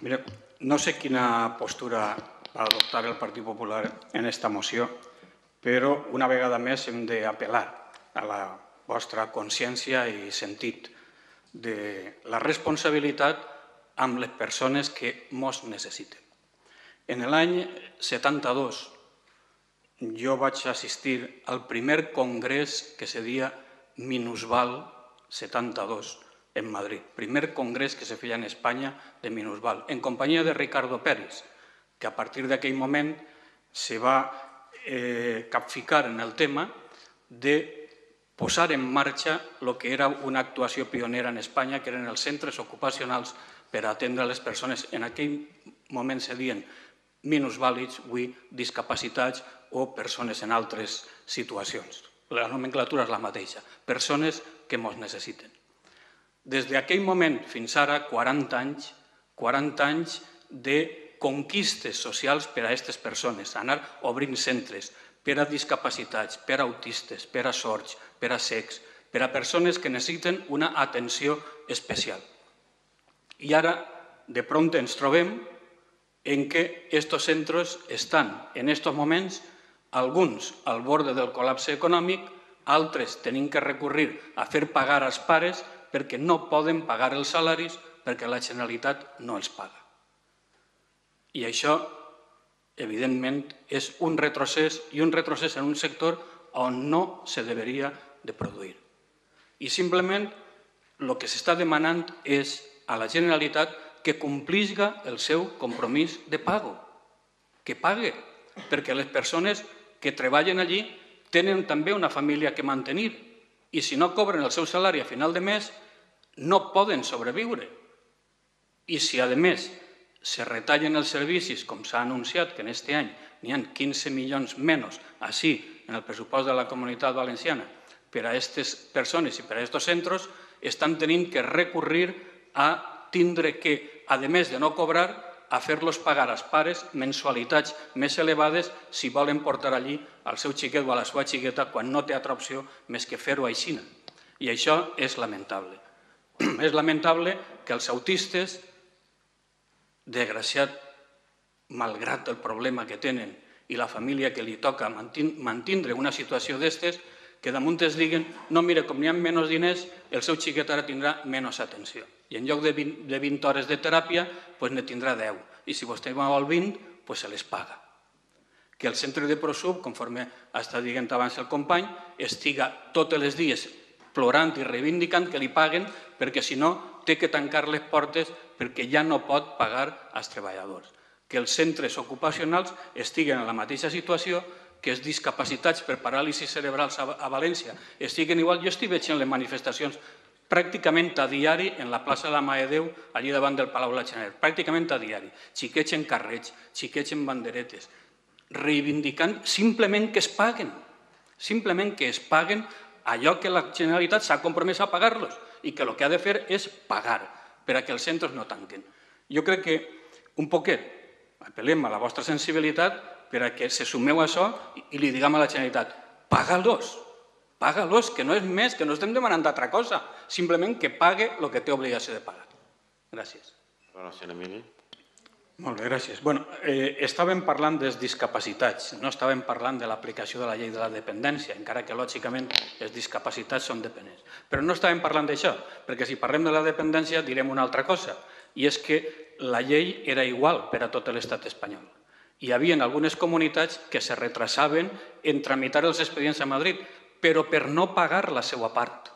Mira, no sé quina postura va adoptar el Partit Popular en esta moció, però una vegada més hem d'apel·lar a la vostra consciència i sentit de la responsabilitat amb les persones que mos necessiten. En l'any 72 jo vaig assistir al primer congrés que se deia Minusval 72 en Madrid, primer congrés que se feia en Espanya de Minusval, en companyia de Ricardo Peris, que a partir d'aquell moment se va capficar en el tema de posar en marxa el que era una actuació pionera en Espanya, que eren els centres ocupacionals per atendre les persones. En aquell moment se deien minusvàlids, avui discapacitats o persones en altres situacions. La nomenclatura és la mateixa, persones que ens necessiten. Des d'aquell moment fins ara, 40 anys de conquistes socials per a aquestes persones, anar obrint centres per a discapacitats, per a autistes, per a sords, per a cecs, per a persones que necessiten una atenció especial. I ara, de pronto, ens trobem en que estos centros estan en estos moments, alguns al borde del col·lapse econòmic, altres tenim que recurrir a fer pagar als pares perquè no poden pagar els salaris perquè la Generalitat no els paga. I això, evidentment, és un retrocés i un retrocés en un sector on no se deveria de produir. I simplement el que s'està demanant és a la Generalitat que complisca el seu compromís de pago, que pague, perquè les persones que treballen allí tenen també una família que mantenir i si no cobren el seu salari a final de mes no poden sobreviure. I si, a més, se retallen els servicis, com s'ha anunciat que en aquest any n'hi ha 15 milions menys així en el pressupost de la Comunitat Valenciana per a aquestes persones i per a aquests centres, estan tenint que recurrir a tindre que, a més de no cobrar, a fer-los pagar als pares mensualitats més elevades si volen portar allí el seu xiquet o a la seva xiqueta quan no té altra opció més que fer-ho així. I això és lamentable. És lamentable que els autistes, desgraciat, malgrat el problema que tenen i la família que li toca mantindre una situació d'estes, que damunt es diguen, no, mira, com n'hi ha menys diners, el seu xiquet ara tindrà menys atenció. I en lloc de 20 hores de teràpia, ne tindrà 10. I si vostè vol 20, se les paga. Que el centre de Prosub, conforme està dient abans el company, estiga tots els dies plorant i reivindicant que li paguen perquè si no té que tancar les portes perquè ja no pot pagar als treballadors. Que els centres ocupacionals estiguen en la mateixa situació que els discapacitats per paràlisi cerebrals a València estiguen igual. Jo estic veient les manifestacions pràcticament a diari en la plaça de la Mare de Déu, allí davant del Palau de la Generalitat, pràcticament a diari, xiquets en carrets, xiquets en banderetes, reivindicant simplement que es paguen, simplement que es paguen allò que la Generalitat s'ha compromès a pagar-los i que el que ha de fer és pagar per a que els centres no tanquen. Jo crec que un poquet apel·lem a la vostra sensibilitat per a que se sumeu a això i li diguem a la Generalitat, paga-los, que no és més, que no estem demanant d'altra cosa, simplement que pague el que té obligació de pagar. Gràcies. Molt bé, gràcies. Estàvem parlant dels discapacitats, no estàvem parlant de l'aplicació de la llei de la dependència, encara que lògicament els discapacitats són dependents. Però no estàvem parlant d'això, perquè si parlem de la dependència direm una altra cosa, i és que la llei era igual per a tot l'estat espanyol. Hi havia algunes comunitats que se retrasaven en tramitar els expedients a Madrid, però per no pagar la seva part.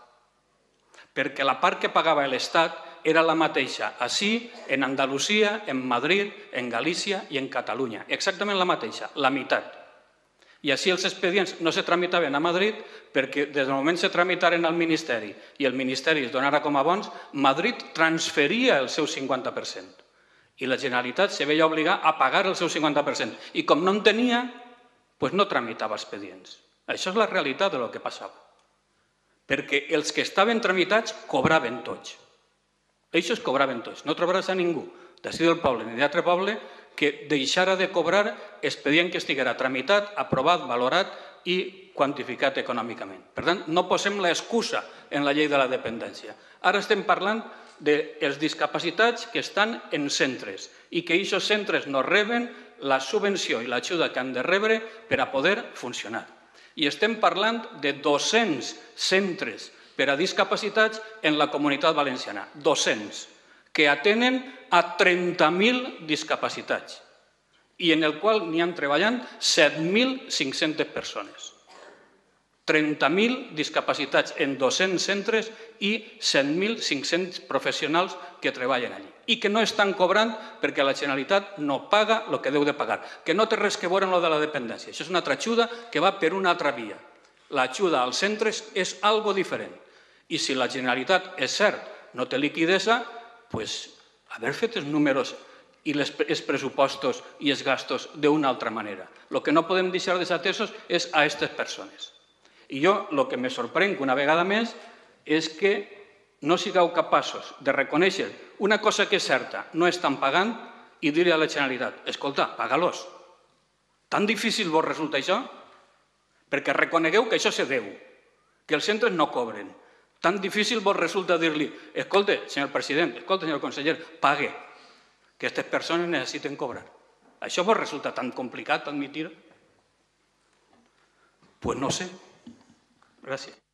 Perquè la part que pagava l'Estat era la mateixa, així, en Andalusia, en Madrid, en Galícia i en Catalunya. Exactament la mateixa, la meitat. I així els expedients no se tramitaven a Madrid perquè des del moment que se tramitaren al Ministeri i el Ministeri es donara com a bons, Madrid transferia el seu 50%. I la Generalitat se veia obligar a pagar el seu 50%. I com no en tenia, no tramitava expedients. Això és la realitat del que passava. Perquè els que estaven tramitats cobraven tots. Ells cobraven tots. No trobaràs a ningú d'ací del poble ni d'altre poble que deixara de cobrar expedient que estiguera tramitat, aprovat, valorat i quantificat econòmicament. Per tant, no posem l'excusa en la llei de la dependència. Ara estem parlant dels discapacitats que estan en centres i que aquests centres no reben la subvenció i l'ajuda que han de rebre per a poder funcionar. I estem parlant de 200 centres per a discapacitats en la Comunitat Valenciana, 200, que atenen a 30.000 discapacitats i en el qual n'hi han treballant 7.500 persones. 30.000 discapacitats en 200 centres i 7.500 professionals que treballen allí i que no estan cobrant perquè la Generalitat no paga el que deu de pagar, que no té res que veure amb el de la dependència. Això és una altra ajuda que va per una altra via. L'ajuda als centres és algo diferent. I si la Generalitat, és cert, no té liquidesa, doncs haver fet els números i els pressupostos i els gastos d'una altra manera. El que no podem deixar desatesos és a aquestes persones. I jo el que me sorprenc una vegada més és que no sigueu capaços de reconèixer una cosa que és certa, no estan pagant, i dir a la Generalitat, escolta, paga-los. Tan difícil vos resulta això? Perquè reconegueu que això se deu, que els centres no cobren. Tan difícil vos resulta dir-li, escolta, senyor president, escolta, senyor conseller, pague, que aquestes persones necessiten cobrar. Això vos resulta tan complicat admitir? Pues no sé. Gràcies.